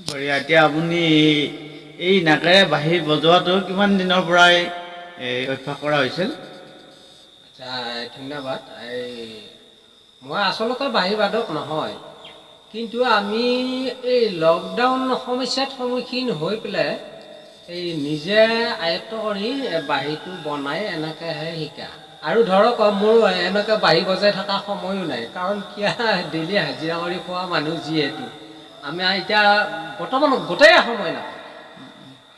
বঢ়িয়া। এতিয়া আপুনি এই নাকেৰে বাঁহী বজোৱাটো কিমান দিনৰ পৰাই অভ্যাস কৰা হৈছিল? আচ্ছা, ধন্যবাদ। মই আচলতে বাঁহী বাদক নহয়, কিন্তু আমি এই লকডাউন সমস্যাত সন্মুখীন হৈ পেলাই এই নিজে আয়ত্ব কৰি বাঁহীটো বনাই এনেকৈহে শিকা। আৰু ধৰক মোৰ এনেকৈ বাঁহী বজাই থকা সময়ো নাই, কাৰণ কিয় ডেইলি হাজিৰা কৰি খোৱা মানুহ যিহেতু আমি এতিয়া বৰ্তমান গোটেই সময় নাপাওঁ।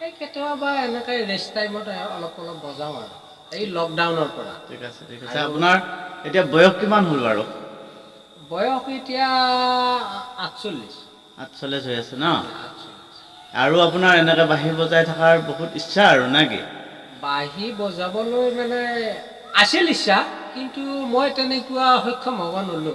এই কেতিয়াবা এনেকৈ ৰেষ্ট টাইমত অলপ অলপ বজাওঁ আৰু এই লকডাউনৰ পৰা। ঠিক আছে, ঠিক আছে। আপোনাৰ এতিয়া বয়স কিমান হ'ল বাৰু? বয়স এতিয়া 48। 48 হৈ আছে ন? আৰু আপোনাৰ এনেকৈ বাঁহী বজাই থকাৰ বহুত ইচ্ছা আৰু নে কি? বাঁহী বজাবলৈ মানে আছিল ইচ্ছা, কিন্তু মই তেনেকুৱা সক্ষম হ'ব নোৱাৰিলোঁ।